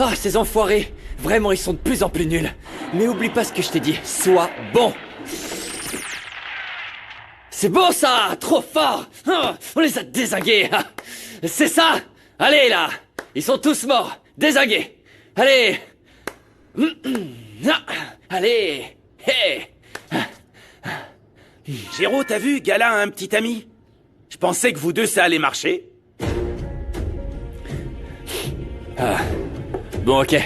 Ah, ces enfoirés! Vraiment, ils sont de plus en plus nuls. Mais oublie pas ce que je t'ai dit. Sois bon! C'est beau ça! Trop fort! Ah, on les a dézingués! Ah, c'est ça! Allez là! Ils sont tous morts! Dézingués! Allez! Ah, allez! Hey! Géraud, t'as vu, Gala a un petit ami. Je pensais que vous deux, ça allait marcher. Bon, ok.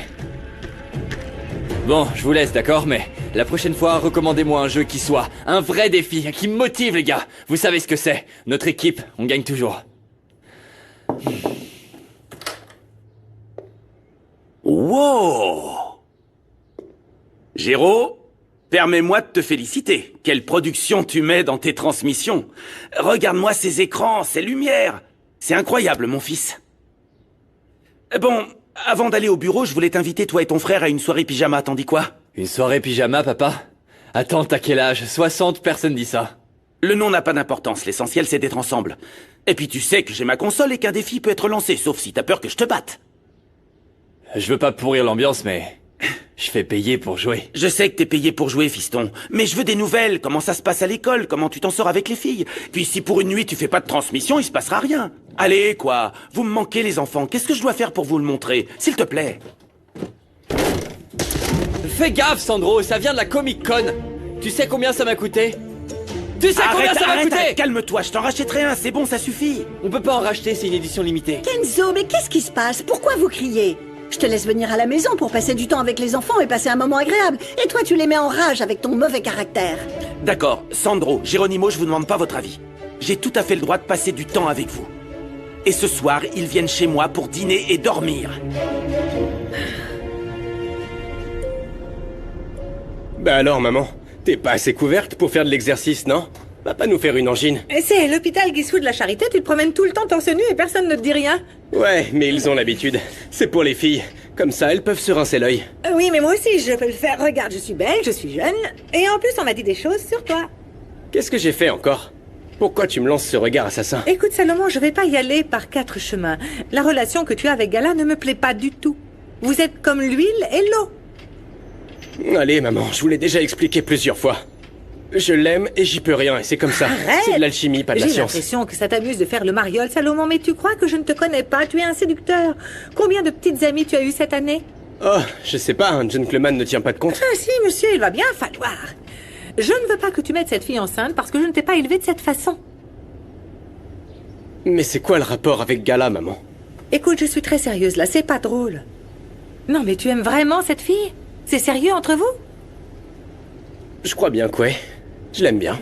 Bon, je vous laisse, d'accord, mais la prochaine fois, recommandez-moi un jeu qui soit un vrai défi, qui me motive, les gars. Vous savez ce que c'est. Notre équipe, on gagne toujours. Wow! Géraud, permets-moi de te féliciter. Quelle production tu mets dans tes transmissions. Regarde-moi ces écrans, ces lumières. C'est incroyable, mon fils. Bon, avant d'aller au bureau, je voulais t'inviter, toi et ton frère, à une soirée pyjama. T'en dis quoi? Une soirée pyjama, papa? Attends, t'as quel âge? 60, personne dit ça. Le nom n'a pas d'importance, l'essentiel c'est d'être ensemble. Et puis tu sais que j'ai ma console et qu'un défi peut être lancé, sauf si t'as peur que je te batte. Je veux pas pourrir l'ambiance, mais je fais payer pour jouer. Je sais que t'es payé pour jouer, fiston. Mais je veux des nouvelles, comment ça se passe à l'école, comment tu t'en sors avec les filles. Puis si pour une nuit tu fais pas de transmission, il se passera rien. Allez, quoi, vous me manquez les enfants, qu'est-ce que je dois faire pour vous le montrer? S'il te plaît. Fais gaffe, Sandro, ça vient de la Comic Con. Tu sais combien ça m'a coûté? Tu sais combien ça m'a coûté? Arrête, calme-toi, je t'en rachèterai un, c'est bon, ça suffit. On peut pas en racheter, c'est une édition limitée. Kenzo, mais qu'est-ce qui se passe? Pourquoi vous criez? Je te laisse venir à la maison pour passer du temps avec les enfants et passer un moment agréable. Et toi, tu les mets en rage avec ton mauvais caractère. D'accord, Sandro, Geronimo, je vous demande pas votre avis. J'ai tout à fait le droit de passer du temps avec vous. Et ce soir, ils viennent chez moi pour dîner et dormir. Bah alors, maman, t'es pas assez couverte pour faire de l'exercice, non? Va pas nous faire une angine. C'est l'hôpital Guissou de la Charité, tu te promènes tout le temps torse nu et personne ne te dit rien. Ouais, mais ils ont l'habitude. C'est pour les filles. Comme ça, elles peuvent se rincer l'œil. Oui, mais moi aussi, je peux le faire. Regarde, je suis belle, je suis jeune. Et en plus, on m'a dit des choses sur toi. Qu'est-ce que j'ai fait encore? Pourquoi tu me lances ce regard assassin? Écoute, Salomon, je vais pas y aller par 4 chemins. La relation que tu as avec Gala ne me plaît pas du tout. Vous êtes comme l'huile et l'eau. Allez, maman, je vous l'ai déjà expliqué plusieurs fois. Je l'aime et j'y peux rien, et c'est comme ça. Arrête! C'est de l'alchimie, pas de la J'ai science. l'impression que ça t'amuse de faire le mariole, Salomon, mais tu crois que je ne te connais pas? Tu es un séducteur. Combien de petites amies tu as eues cette année? Oh, je sais pas, un gentleman ne tient pas de compte. Ah si, monsieur, il va bien falloir. Je ne veux pas que tu mettes cette fille enceinte parce que je ne t'ai pas élevée de cette façon. Mais c'est quoi le rapport avec Gala, maman? Écoute, je suis très sérieuse là, c'est pas drôle. Non, mais tu aimes vraiment cette fille? C'est sérieux entre vous? Je crois bien que ouais. Je l'aime bien.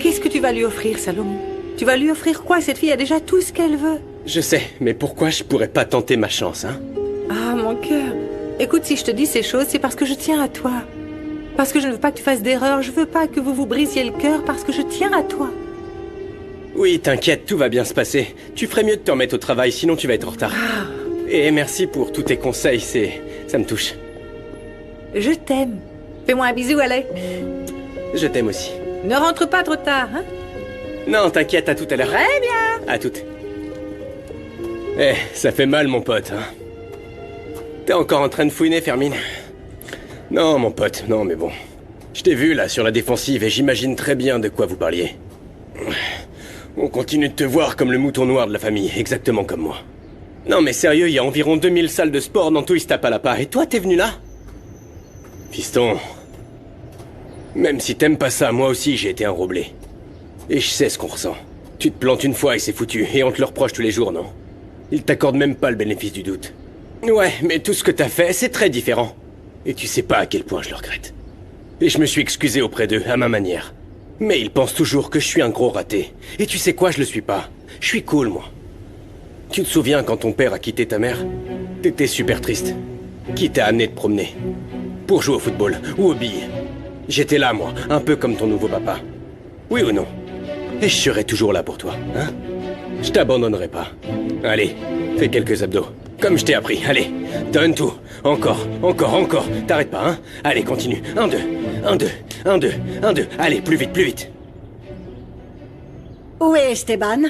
Qu'est-ce que tu vas lui offrir, Salomon? Tu vas lui offrir quoi? Cette fille a déjà tout ce qu'elle veut. Je sais, mais pourquoi je pourrais pas tenter ma chance, hein? Ah, mon cœur. Écoute, si je te dis ces choses, c'est parce que je tiens à toi. Parce que je ne veux pas que tu fasses d'erreur. Je veux pas que vous vous brisiez le cœur parce que je tiens à toi. Oui, t'inquiète, tout va bien se passer. Tu ferais mieux de te remettre au travail, sinon tu vas être en retard. Et merci pour tous tes conseils, ça me touche. Je t'aime. Fais-moi un bisou, allez. Je t'aime aussi. Ne rentre pas trop tard, hein? Non, t'inquiète, à tout à l'heure. Très bien. À toutes. Eh, ça fait mal, mon pote, hein. T'es encore en train de fouiner, Fermine? Non, mon pote, non, mais bon. Je t'ai vu, là, sur la défensive, et j'imagine très bien de quoi vous parliez. On continue de te voir comme le mouton noir de la famille, exactement comme moi. Non, mais sérieux, il y a environ 2000 salles de sport dans tout Iztapalapa, et toi, t'es venu là? Fiston... Même si t'aimes pas ça, moi aussi j'ai été un roblé. Et je sais ce qu'on ressent. Tu te plantes une fois et c'est foutu, et on te le reproche tous les jours, non? Ils t'accordent même pas le bénéfice du doute. Ouais, mais tout ce que t'as fait, c'est très différent. Et tu sais pas à quel point je le regrette. Et je me suis excusé auprès d'eux, à ma manière. Mais ils pensent toujours que je suis un gros raté. Et tu sais quoi, je le suis pas. Je suis cool, moi. Tu te souviens quand ton père a quitté ta mère? T'étais super triste. Qui t'a amené te promener? Pour jouer au football, ou aux billes. J'étais là, moi, un peu comme ton nouveau papa. Oui ou non? Et je serai toujours là pour toi, hein? Je t'abandonnerai pas. Allez, fais quelques abdos. Comme je t'ai appris, allez, donne tout. Encore, encore, encore. T'arrêtes pas, hein? Allez, continue. 1, 2, 1, 2, 1, 2, 1, 2. Allez, plus vite, plus vite. Où est Esteban?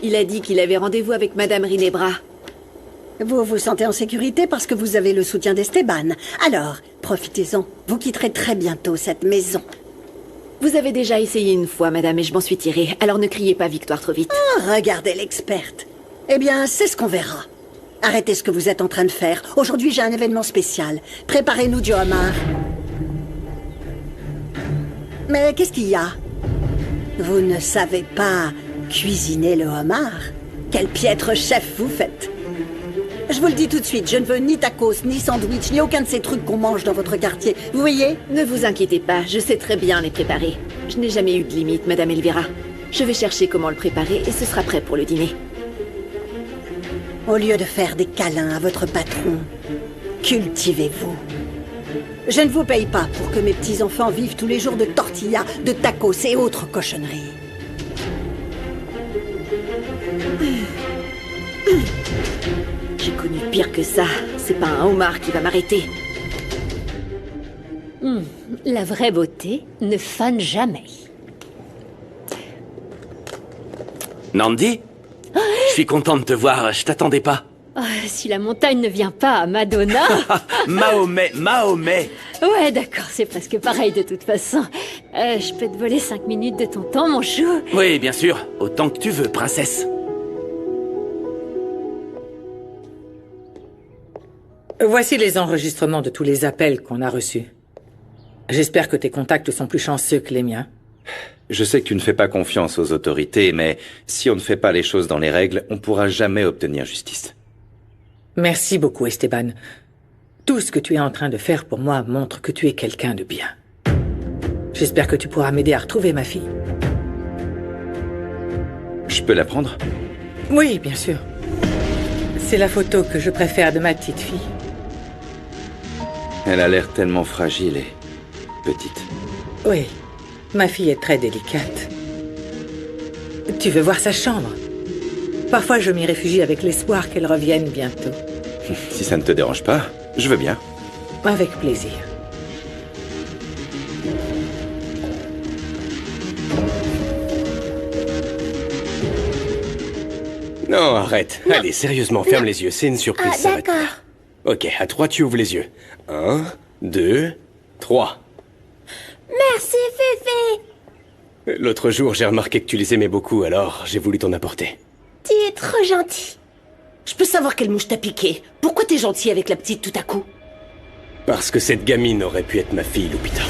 Il a dit qu'il avait rendez-vous avec Madame Rinebra. Vous vous sentez en sécurité parce que vous avez le soutien d'Esteban. Alors, profitez-en. Vous quitterez très bientôt cette maison. Vous avez déjà essayé une fois, madame, et je m'en suis tirée. Alors ne criez pas victoire trop vite. Ah, regardez l'experte. Eh bien, c'est ce qu'on verra. Arrêtez ce que vous êtes en train de faire. Aujourd'hui, j'ai un événement spécial. Préparez-nous du homard. Mais qu'est-ce qu'il y a? Vous ne savez pas cuisiner le homard? Quel piètre chef vous faites! Je vous le dis tout de suite, je ne veux ni tacos, ni sandwich, ni aucun de ces trucs qu'on mange dans votre quartier. Vous voyez? Ne vous inquiétez pas, je sais très bien les préparer. Je n'ai jamais eu de limite, madame Elvira. Je vais chercher comment le préparer et ce sera prêt pour le dîner. Au lieu de faire des câlins à votre patron, cultivez-vous. Je ne vous paye pas pour que mes petits-enfants vivent tous les jours de tortillas, de tacos et autres cochonneries. J'ai connu pire que ça. C'est pas un homard qui va m'arrêter. La vraie beauté ne fane jamais. Nandi? Je suis content de te voir, je t'attendais pas. Si la montagne ne vient pas à Madonna... Mahomet. Ouais, d'accord, c'est presque pareil de toute façon. Je peux te voler 5 minutes de ton temps, mon chou? Oui, bien sûr, autant que tu veux, princesse. Voici les enregistrements de tous les appels qu'on a reçus. J'espère que tes contacts sont plus chanceux que les miens. Je sais que tu ne fais pas confiance aux autorités, mais si on ne fait pas les choses dans les règles, on pourra jamais obtenir justice. Merci beaucoup, Esteban. Tout ce que tu es en train de faire pour moi montre que tu es quelqu'un de bien. J'espère que tu pourras m'aider à retrouver ma fille. Je peux la prendre? Oui, bien sûr. C'est la photo que je préfère de ma petite fille. Elle a l'air tellement fragile et petite. Oui, ma fille est très délicate. Tu veux voir sa chambre? Parfois, je m'y réfugie avec l'espoir qu'elle revienne bientôt. Si ça ne te dérange pas, je veux bien. Avec plaisir. Non, arrête. Allez, sérieusement, ferme les yeux. C'est une surprise, ça va être- D'accord. Ok, à 3, tu ouvres les yeux. 1, 2, 3. Merci, Féfé. L'autre jour, j'ai remarqué que tu les aimais beaucoup, alors j'ai voulu t'en apporter. Tu es trop gentil. Je peux savoir quelle mouche t'a piqué? Pourquoi t'es gentil avec la petite tout à coup? Parce que cette gamine aurait pu être ma fille, Lupita.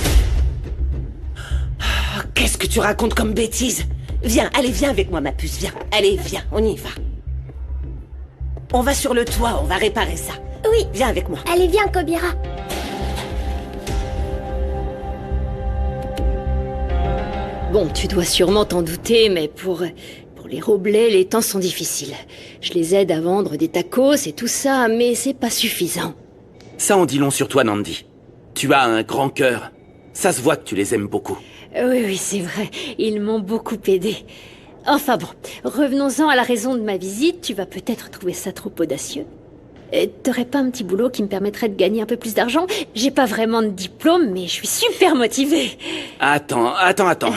Qu'est-ce que tu racontes comme bêtise? Viens, allez, viens avec moi, ma puce, viens. Allez, viens, on y va. On va sur le toit, on va réparer ça. Oui. Viens avec moi. Allez, viens, Kobira. Bon, tu dois sûrement t'en douter, mais pour les Roblets, les temps sont difficiles. Je les aide à vendre des tacos et tout ça, mais c'est pas suffisant. Ça en dit long sur toi, Nandi. Tu as un grand cœur. Ça se voit que tu les aimes beaucoup. Oui, c'est vrai. Ils m'ont beaucoup aidé. Enfin bon, revenons-en à la raison de ma visite. Tu vas peut-être trouver ça trop audacieux. T'aurais pas un petit boulot qui me permettrait de gagner un peu plus d'argent? J'ai pas vraiment de diplôme, mais je suis super motivée. Attends,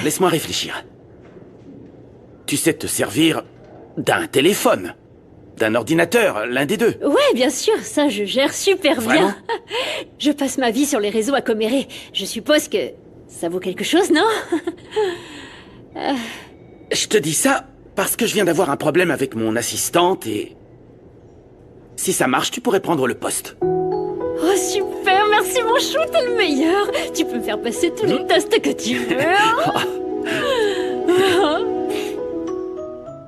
laisse-moi réfléchir. Tu sais te servir d'un téléphone, d'un ordinateur, l'un des deux. Ouais, bien sûr, ça je gère super Vraiment? bien. Je passe ma vie sur les réseaux à commérer. Je suppose que ça vaut quelque chose, non? Je te dis ça parce que je viens d'avoir un problème avec mon assistante et... Si ça marche, tu pourrais prendre le poste. Oh super, merci mon chou, t'es le meilleur. Tu peux me faire passer tous les tests que tu veux.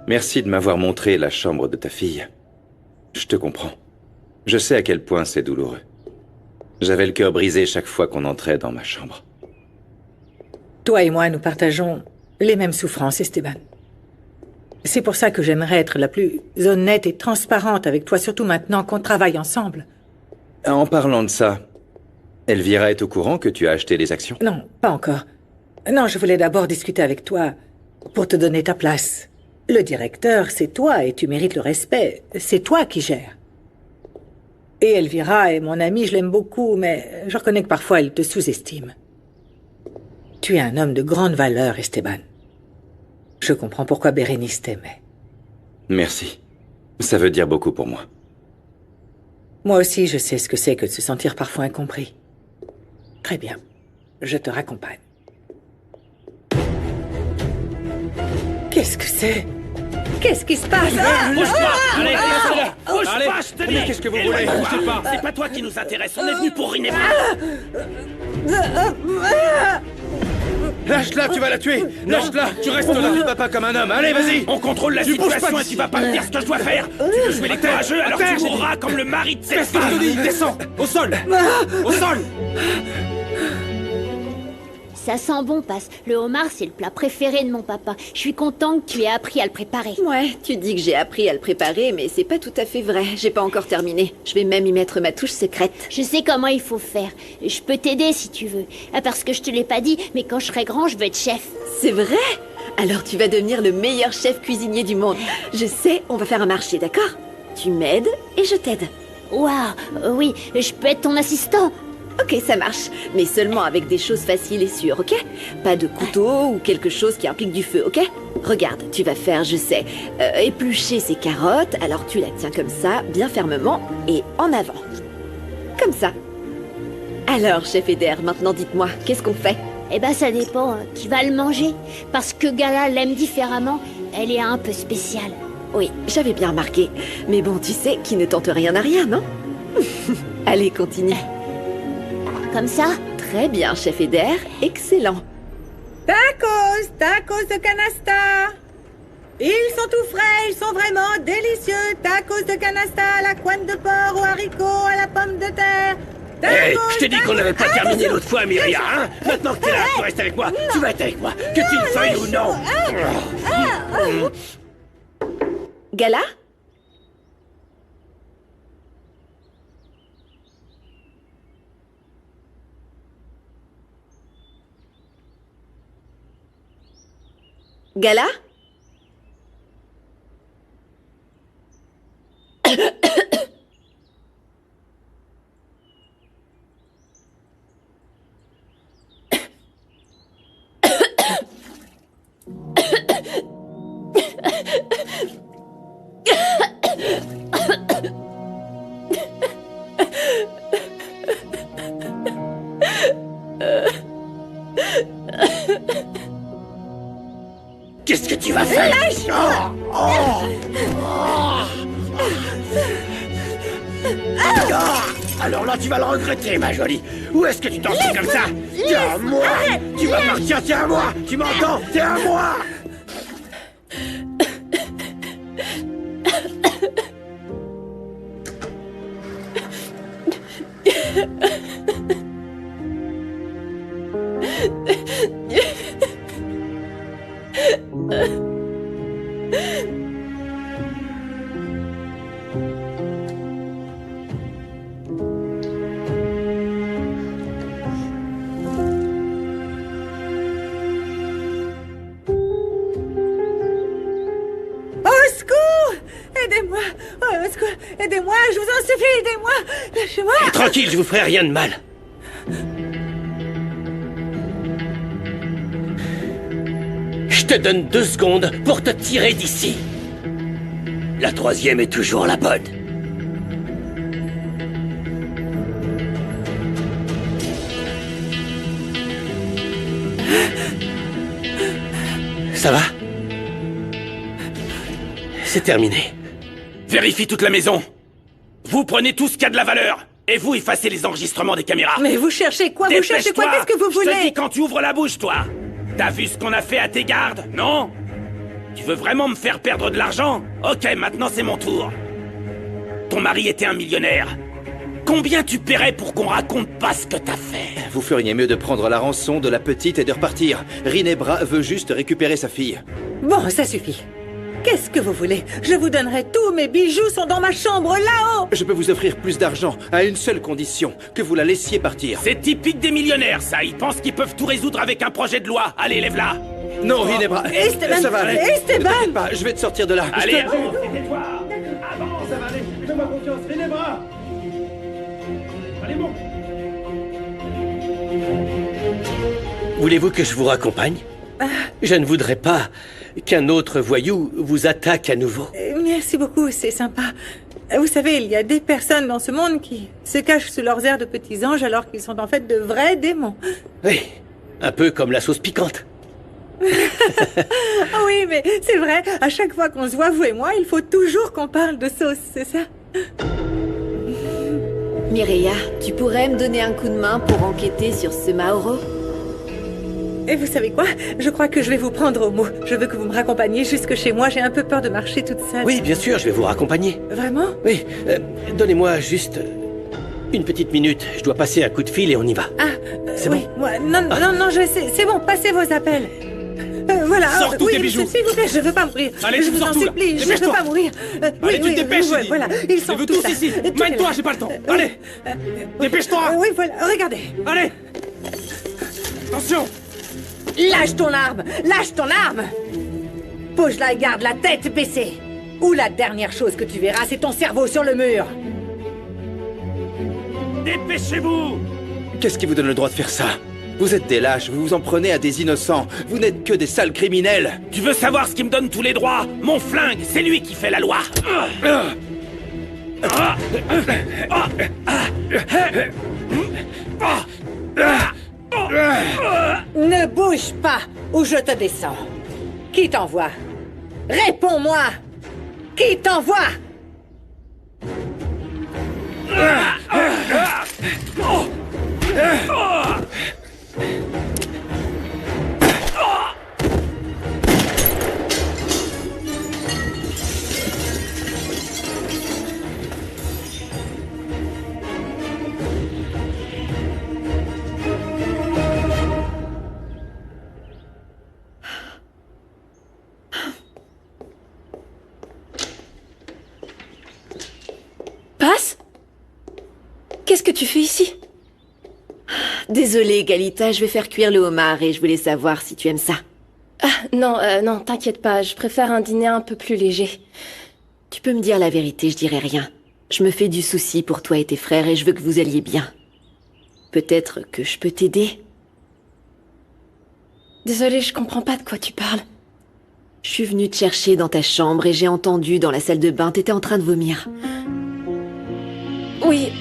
Merci de m'avoir montré la chambre de ta fille. Je te comprends. Je sais à quel point c'est douloureux. J'avais le cœur brisé chaque fois qu'on entrait dans ma chambre. Toi et moi, nous partageons les mêmes souffrances, Esteban. C'est pour ça que j'aimerais être la plus honnête et transparente avec toi, surtout maintenant qu'on travaille ensemble. En parlant de ça, Elvira est au courant que tu as acheté les actions? Non, pas encore. Non, je voulais d'abord discuter avec toi pour te donner ta place. Le directeur, c'est toi et tu mérites le respect. C'est toi qui gères. Et Elvira est mon amie, je l'aime beaucoup, mais je reconnais que parfois elle te sous-estime. Tu es un homme de grande valeur, Esteban. Je comprends pourquoi Bérénice t'aimait. Merci. Ça veut dire beaucoup pour moi. Moi aussi, je sais ce que c'est que de se sentir parfois incompris. Très bien. Je te raccompagne. Qu'est-ce que c'est? Qu'est-ce qui se passe? Bouge-toi! Allez, laisse-la! Bouge pas, je te dis! Mais qu'est-ce que vous voulez? Bougez pas! C'est pas toi qui nous intéresse, on est venu pour Rinebra! Lâche-la, tu vas la tuer! Lâche-la, tu restes là! Tu vas pas comme un homme, allez, vas-y! On contrôle la situation et tu vas pas me dire ce que je dois faire! Tu veux jouer les courageux, alors tu mourras comme le mari de cette Qu'est-ce que je femme! te dis? Descends! Au sol! Au sol! Ça sent bon, Passe. Le homard, c'est le plat préféré de mon papa. Je suis content que tu aies appris à le préparer. Ouais, tu dis que j'ai appris à le préparer, mais c'est pas tout à fait vrai. J'ai pas encore terminé. Je vais même y mettre ma touche secrète. Je sais comment il faut faire. Je peux t'aider si tu veux. Ah, parce que je te l'ai pas dit, mais quand je serai grand, je veux être chef. C'est vrai? Alors tu vas devenir le meilleur chef cuisinier du monde. Je sais, on va faire un marché, d'accord? Tu m'aides et je t'aide. Waouh, oui, je peux être ton assistant. Ok, ça marche. Mais seulement avec des choses faciles et sûres, ok? Pas de couteau ou quelque chose qui implique du feu, ok? Regarde, tu vas faire, je sais, éplucher ces carottes, alors tu la tiens comme ça, bien fermement, et en avant. Comme ça. Alors, chef Eder, maintenant dites-moi, qu'est-ce qu'on fait? Eh ben, ça dépend. Qui va le manger? Parce que Gala l'aime différemment. Elle est un peu spéciale. Oui, j'avais bien remarqué. Mais bon, tu sais, qui ne tente rien à rien, non? Allez, continue. Comme ça? Très bien, chef Eder. Excellent. Tacos! Tacos de canasta! Ils sont tout frais, ils sont vraiment délicieux! Tacos de canasta à la couenne de porc, aux haricots, à la pomme de terre! Hé, je t'ai dit qu'on n'avait pas terminé l'autre fois, Myria, hein? Maintenant que t'es là, tu restes avec moi. Tu vas être avec moi, que tu le veuilles ou non. Gala? Gala? Qu'est-ce que tu vas faire? Alors là, tu vas le regretter, ma jolie. Où est-ce que tu t'en fous comme ça? T'es à moi! Tu vas partir, t'es à moi! Tu m'entends? T'es à moi! Aidez-moi! Au secours! Aidez-moi! Je vous en supplie, aidez-moi! Lâchez-moi! Tranquille, je vous ferai rien de mal. Je te donne 2 secondes pour te tirer d'ici. La 3e est toujours la bonne. Ça va? C'est terminé. Vérifie toute la maison. Vous prenez tout ce qui a de la valeur. Et vous effacez les enregistrements des caméras. Mais vous cherchez quoi? Vous cherchez quoi? Qu'est-ce que vous Je te voulez? dis quand tu ouvres la bouche, toi. T'as vu ce qu'on a fait à tes gardes, non? Tu veux vraiment me faire perdre de l'argent? Ok, maintenant c'est mon tour. Ton mari était un millionnaire. Combien tu paierais pour qu'on raconte pas ce que t'as fait? Vous feriez mieux de prendre la rançon de la petite et de repartir. Rinebra veut juste récupérer sa fille. Bon, ça suffit. Qu'est-ce que vous voulez? Je vous donnerai tout, mes bijoux sont dans ma chambre, là-haut! Je peux vous offrir plus d'argent, à une seule condition, que vous la laissiez partir. C'est typique des millionnaires, ça. Ils pensent qu'ils peuvent tout résoudre avec un projet de loi. Allez, lève-la. Non, Rinebra, Esteban, ça va aller. Esteban! Ne t'inquiète pas, je vais te sortir de là. Allez, Je te- avance, tais-toi. Avance, ça va aller. Fais-moi confiance, Rinebra. Allez, bon. Voulez-vous que je vous raccompagne? Je ne voudrais pas qu'un autre voyou vous attaque à nouveau. Merci beaucoup, c'est sympa. Vous savez, il y a des personnes dans ce monde qui se cachent sous leurs airs de petits anges alors qu'ils sont en fait de vrais démons. Oui, un peu comme la sauce piquante. Ah oui, mais c'est vrai, à chaque fois qu'on se voit, vous et moi, il faut toujours qu'on parle de sauce, c'est ça? Mireia, tu pourrais me donner un coup de main pour enquêter sur ce Mauro? Et vous savez quoi? Je crois que je vais vous prendre au mot. Je veux que vous me raccompagniez jusque chez moi, j'ai un peu peur de marcher toute seule. Oui, bien sûr, je vais vous raccompagner. Vraiment? Oui, donnez-moi juste une petite minute. Je dois passer un coup de fil et on y va. Ah, c'est oui, bon? moi, non, c'est bon, passez vos appels. Voilà. Sors tous tes bijoux. S'il vous plaît, je veux pas mourir. Allez, je tu vous sors en tout, là. supplie, je veux Dépêche-toi. pas mourir. Allez, tu te dépêches, j'ai dit. voilà, ils Je sont veux tous tous là. ici. Tenez-les. Mène-toi, j'ai pas le temps. Allez, dépêche-toi. Oui, voilà, regardez. Allez. Attention. Lâche ton arme! Lâche ton arme! Pose-la et garde la tête baissée. Ou la dernière chose que tu verras, c'est ton cerveau sur le mur. Dépêchez-vous. Qu'est-ce qui vous donne le droit de faire ça? Vous êtes des lâches, vous vous en prenez à des innocents. Vous n'êtes que des sales criminels. Tu veux savoir ce qui me donne tous les droits? Mon flingue, c'est lui qui fait la loi. Ne bouge pas, ou je te descends. Qui t'envoie? Réponds-moi! Qui t'envoie? Passe? Qu'est-ce que tu fais ici? Désolée, Galita, je vais faire cuire le homard et je voulais savoir si tu aimes ça. Ah, non, t'inquiète pas, je préfère un dîner un peu plus léger. Tu peux me dire la vérité, je dirai rien. Je me fais du souci pour toi et tes frères et je veux que vous alliez bien. Peut-être que je peux t'aider? Désolée, je comprends pas de quoi tu parles. Je suis venue te chercher dans ta chambre et j'ai entendu dans la salle de bain, t'étais en train de vomir. Oui,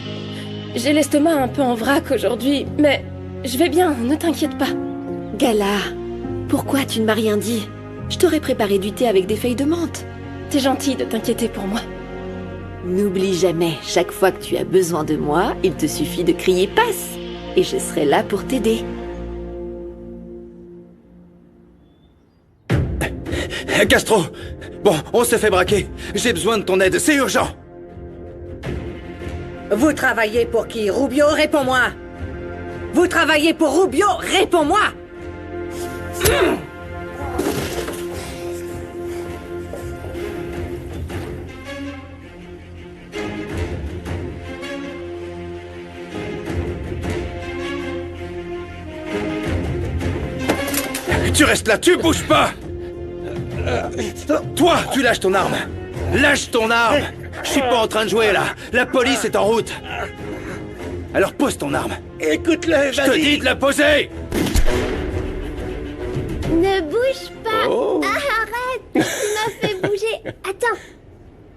j'ai l'estomac un peu en vrac aujourd'hui, mais je vais bien, ne t'inquiète pas. Gala, pourquoi tu ne m'as rien dit? Je t'aurais préparé du thé avec des feuilles de menthe. T'es gentille de t'inquiéter pour moi. N'oublie jamais, chaque fois que tu as besoin de moi, il te suffit de crier « Passe !» et je serai là pour t'aider. Castro! Bon, on s'est fait braquer. J'ai besoin de ton aide, c'est urgent. Vous travaillez pour qui? Rubio, réponds-moi! Vous travaillez pour Rubio, réponds-moi! Tu restes là, tu bouges pas! Toi, tu lâches ton arme! Lâche ton arme! Je suis pas en train de jouer là! La police est en route! Alors pose ton arme! Écoute-le, Je te dis de la poser! Ne bouge pas. Oh. Ah, arrête. Tu m'as fait bouger. Attends,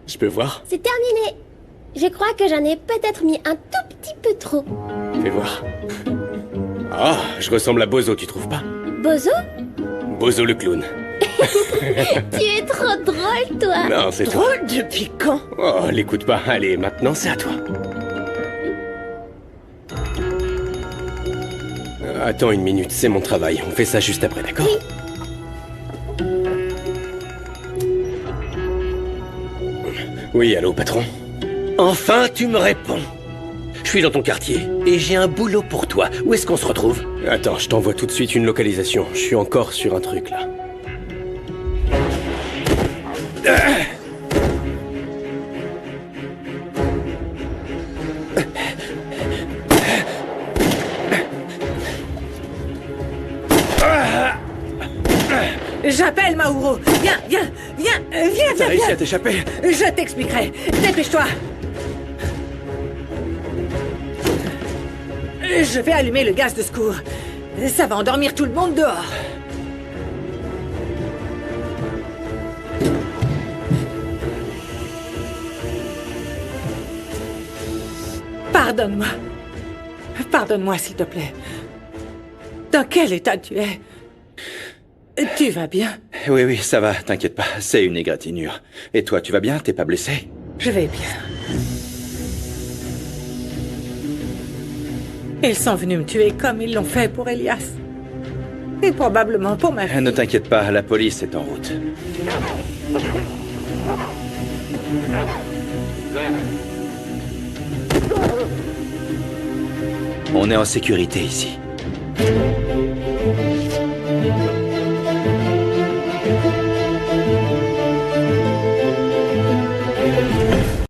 Je peux voir? c'est terminé. Je crois que j'en ai peut-être mis un tout petit peu trop. Fais voir. Ah, je ressemble à Bozo, tu trouves pas? Bozo? Bozo le clown. Tu es trop drôle, toi. Non, c'est toi. Drôle depuis quand? Oh, l'écoute pas. Allez, maintenant c'est à toi. Attends une minute, c'est mon travail. On fait ça juste après, d'accord? Oui, allô, patron? Enfin, tu me réponds. Je suis dans ton quartier et j'ai un boulot pour toi. Où est-ce qu'on se retrouve? Attends, je t'envoie tout de suite une localisation. Je suis encore sur un truc, là. J'appelle Mauro. Viens. T'as réussi à t'échapper? Je t'expliquerai. Dépêche-toi. Je vais allumer le gaz de secours. Ça va endormir tout le monde dehors. Pardonne-moi. Pardonne-moi, s'il te plaît. Dans quel état tu es? Tu vas bien? Oui, oui, ça va, t'inquiète pas, c'est une égratignure. Et toi, tu vas bien? T'es pas blessé? Je vais bien. Ils sont venus me tuer comme ils l'ont fait pour Elias. Et probablement pour ma fille. Ne t'inquiète pas, la police est en route. On est en sécurité ici.